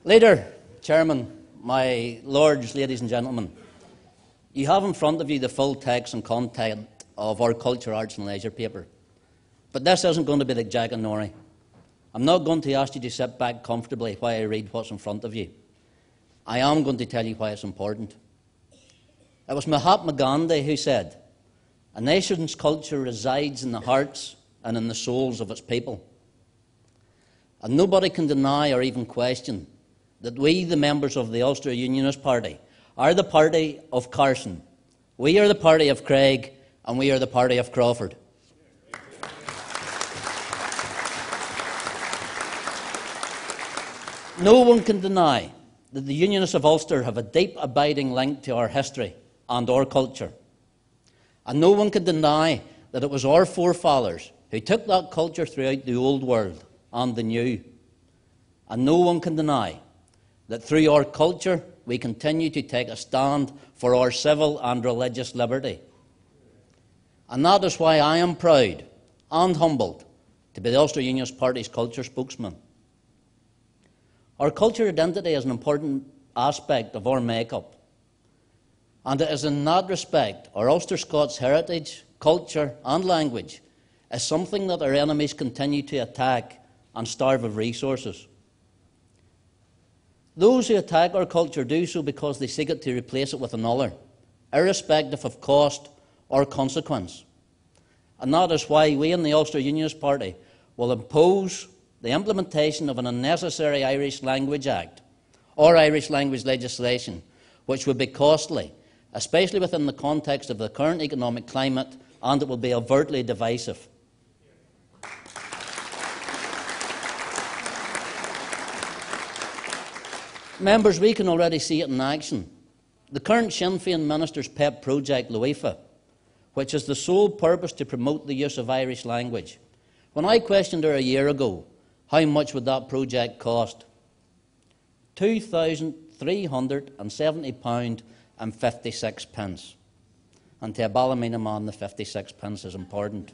Leader, Chairman, my lords, ladies and gentlemen, you have in front of you the full text and content of our Culture, Arts and Leisure paper. But this isn't going to be like Jack and Nori. I'm not going to ask you to sit back comfortably while I read what's in front of you. I am going to tell you why it's important. It was Mahatma Gandhi who said, "A nation's culture resides in the hearts and in the souls of its people." And nobody can deny or even question that we, the members of the Ulster Unionist Party, are the party of Carson, we are the party of Craig, and we are the party of Crawford. No one can deny that the Unionists of Ulster have a deep, abiding link to our history and our culture. And no one can deny that it was our forefathers who took that culture throughout the old world and the new. And no one can deny that through our culture we continue to take a stand for our civil and religious liberty. And that is why I am proud and humbled to be the Ulster Unionist Party's culture spokesman. Our culture identity is an important aspect of our make-up. And it is in that respect our Ulster Scots heritage, culture and language is something that our enemies continue to attack and starve of resources. Those who attack our culture do so because they seek it to replace it with another, irrespective of cost or consequence. And that is why we in the Ulster Unionist Party will oppose the implementation of an unnecessary Irish Language Act or Irish language legislation, which would be costly, especially within the context of the current economic climate, and it will be overtly divisive. Members, we can already see it in action. The current Sinn Féin Minister's pet project, LOIFA, which has the sole purpose to promote the use of Irish language. When I questioned her a year ago, how much would that project cost? £2,370.56. And to a Ballymena man, the 56 pence is important.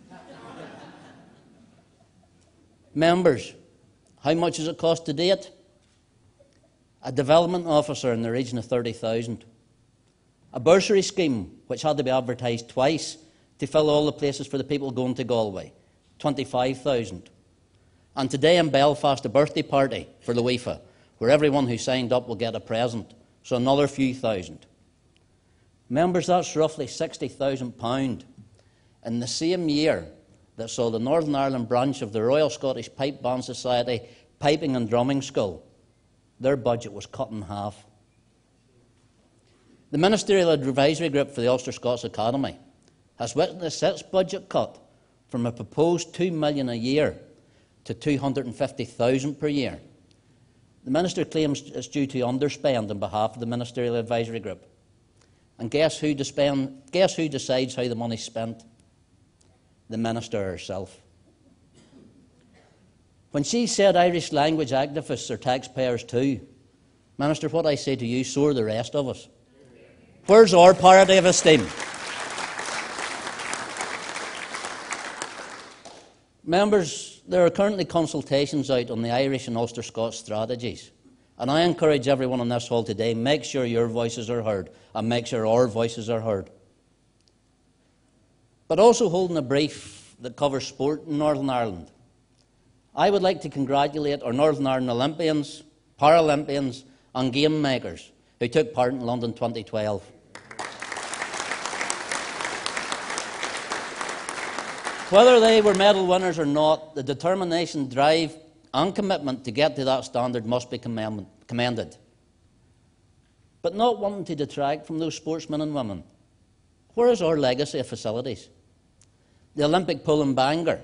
Members, how much has it cost to date? A development officer in the region of 30,000. A bursary scheme, which had to be advertised twice to fill all the places for the people going to Galway, 25,000. And today in Belfast, a birthday party for the LOIFA, where everyone who signed up will get a present, so another few thousand. Members, that's roughly £60,000 in the same year that saw the Northern Ireland branch of the Royal Scottish Pipe Band Society Piping and Drumming School. Their budget was cut in half. The Ministerial Advisory Group for the Ulster Scots Academy has witnessed its budget cut from a proposed £2 million a year to £250,000 per year. The Minister claims it's due to underspend on behalf of the Ministerial Advisory Group. And guess who decides how the money's spent? The Minister herself. When she said Irish language activists are taxpayers too, Minister, what I say to you, so are the rest of us. Where's our parity of esteem? Members, there are currently consultations out on the Irish and Ulster Scots strategies. And I encourage everyone in this hall today, make sure your voices are heard and make sure our voices are heard. But also holding a brief that covers sport in Northern Ireland. I would like to congratulate our Northern Ireland Olympians, Paralympians and game makers who took part in London 2012. Whether they were medal winners or not, the determination, drive and commitment to get to that standard must be commended. But not wanting to detract from those sportsmen and women, where is our legacy of facilities? The Olympic pool in Bangor,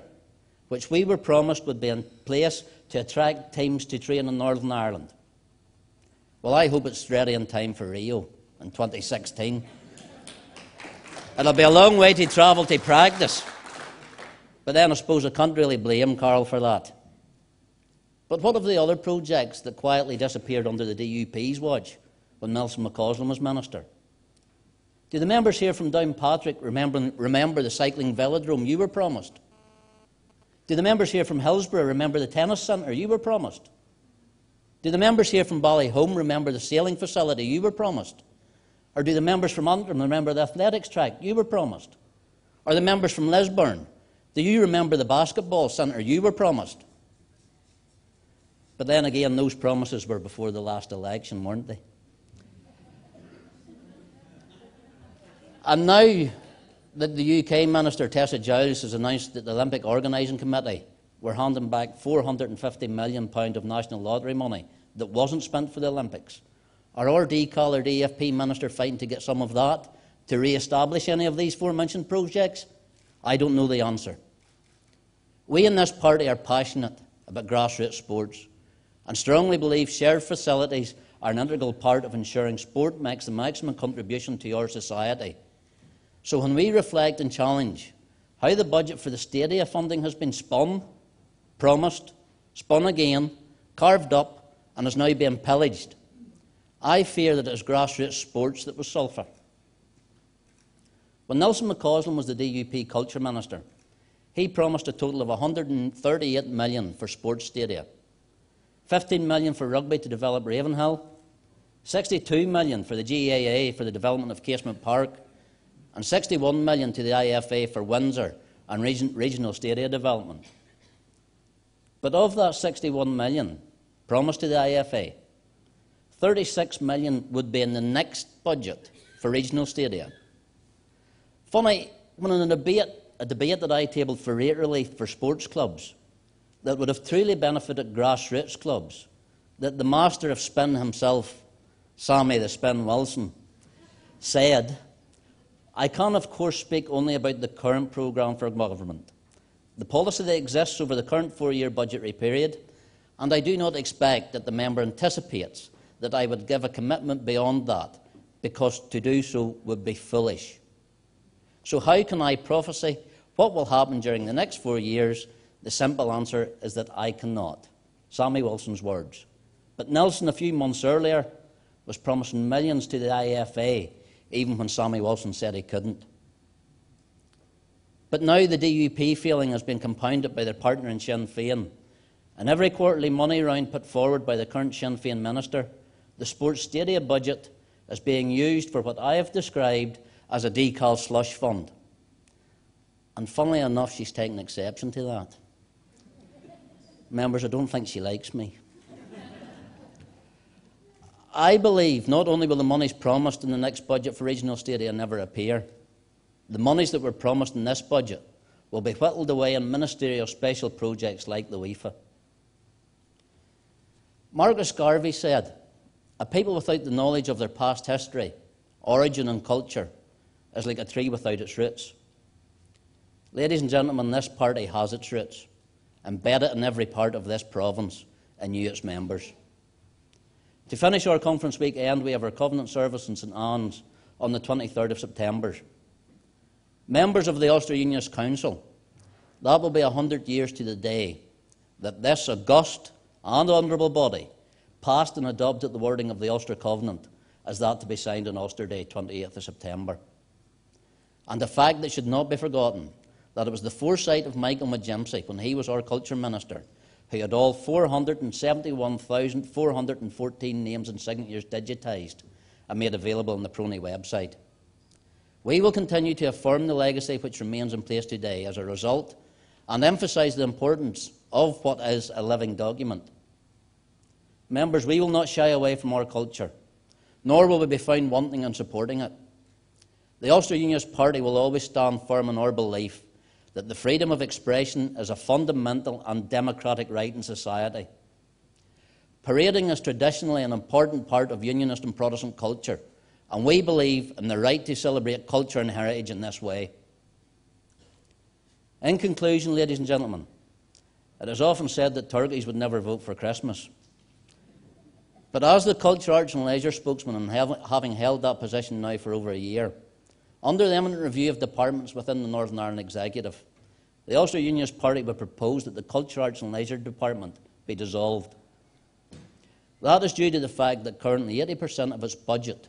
which we were promised would be in place to attract teams to train in Northern Ireland. Well, I hope it's ready in time for Rio in 2016. It'll be a long way to travel to practice. But then I suppose I can't really blame Carl for that. But what of the other projects that quietly disappeared under the DUP's watch when Nelson McCausland was Minister? Do the members here from Downpatrick remember the cycling velodrome you were promised? Do the members here from Hillsborough remember the tennis centre you were promised? Do the members here from Ballyholme remember the sailing facility you were promised? Or do the members from Antrim remember the athletics track you were promised? Or the members from Lisburn, do you remember the basketball centre you were promised? But then again, those promises were before the last election, weren't they? And now that the UK Minister Tessa Giles has announced that the Olympic Organising Committee were handing back £450 million of national lottery money that wasn't spent for the Olympics, are our decollared EFP Minister fighting to get some of that to re-establish any of these aforementioned projects? I don't know the answer. We in this party are passionate about grassroots sports and strongly believe shared facilities are an integral part of ensuring sport makes the maximum contribution to our society. So when we reflect and challenge how the budget for the stadia funding has been spun, promised, spun again, carved up, and is now being pillaged, I fear that it is grassroots sports that will suffer. When Nelson McCausland was the DUP Culture Minister, he promised a total of £138 million for sports stadia, £15 million for rugby to develop Ravenhill, £62 million for the GAA for the development of Casement Park, and £61 million to the IFA for Windsor and regional stadia development. But of that £61 million promised to the IFA, £36 million would be in the next budget for regional stadia. Funny, when in a debate that I tabled for rate relief for sports clubs that would have truly benefited grassroots clubs, that the master of spin himself, Sammy the Spin Wilson, said, I can of course speak only about the current programme for government, the policy that exists over the current 4-year budgetary period, and I do not expect that the member anticipates that I would give a commitment beyond that, because to do so would be foolish. So how can I prophesy what will happen during the next 4 years? The simple answer is that I cannot. Sammy Wilson's words. But Nelson, a few months earlier, was promising millions to the IFA, even when Sammy Wilson said he couldn't. But now the DUP feeling has been compounded by their partner in Sinn Féin, and every quarterly money round put forward by the current Sinn Féin minister, the sports stadia budget is being used for what I have described as a decal slush fund. And funnily enough, she's taken exception to that. Members, I don't think she likes me. I believe not only will the monies promised in the next budget for regional stadia never appear, the monies that were promised in this budget will be whittled away in ministerial special projects like the UEFA. Marcus Garvey said, a people without the knowledge of their past history, origin and culture is like a tree without its roots. Ladies and gentlemen, this party has its roots, embedded in every part of this province and you its members. To finish our conference weekend, we have our Covenant service in St Anne's on the 23rd of September. Members of the Ulster Unionist Council, that will be 100 years to the day that this august and honourable body passed and adopted the wording of the Ulster Covenant as that to be signed on Ulster Day, 28th of September. And the fact that should not be forgotten, that it was the foresight of Michael McGimpsey, when he was our Culture Minister, who had all 471,414 names and signatures digitised and made available on the Prony website. We will continue to affirm the legacy which remains in place today as a result, and emphasise the importance of what is a living document. Members, we will not shy away from our culture, nor will we be found wanting in supporting it. The Ulster Unionist Party will always stand firm in our belief that the freedom of expression is a fundamental and democratic right in society. Parading is traditionally an important part of Unionist and Protestant culture, and we believe in the right to celebrate culture and heritage in this way. In conclusion, ladies and gentlemen, it is often said that turkeys would never vote for Christmas. But as the Culture, Arts and Leisure spokesman, and having held that position now for over a year, under the imminent review of departments within the Northern Ireland Executive, the Ulster Unionist Party would propose that the Culture, Arts and Leisure Department be dissolved. That is due to the fact that currently 80% of its budget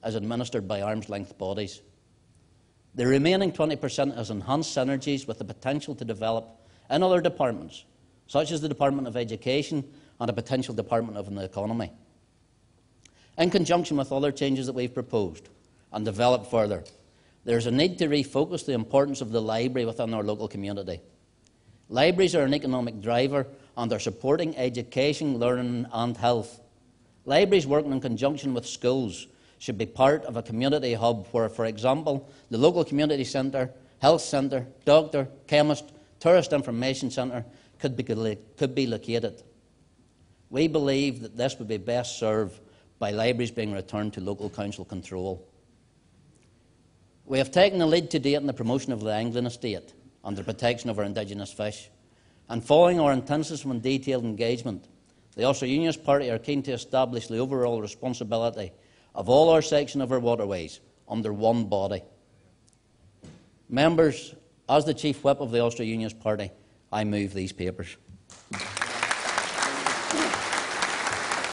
is administered by arm's-length bodies. The remaining 20% has enhanced synergies with the potential to develop in other departments, such as the Department of Education and a potential department of the economy. In conjunction with other changes that we've proposed and developed further, there is a need to refocus the importance of the library within our local community. Libraries are an economic driver and are supporting education, learning and health. Libraries working in conjunction with schools should be part of a community hub where, for example, the local community centre, health centre, doctor, chemist, tourist information centre could be located. We believe that this would be best served by libraries being returned to local council control. We have taken the lead to date in the promotion of the angling estate and the protection of our indigenous fish. And following our intensive and detailed engagement, the Ulster Unionist Party are keen to establish the overall responsibility of all our section of our waterways under one body. Members, as the Chief Whip of the Ulster Unionist Party, I move these papers.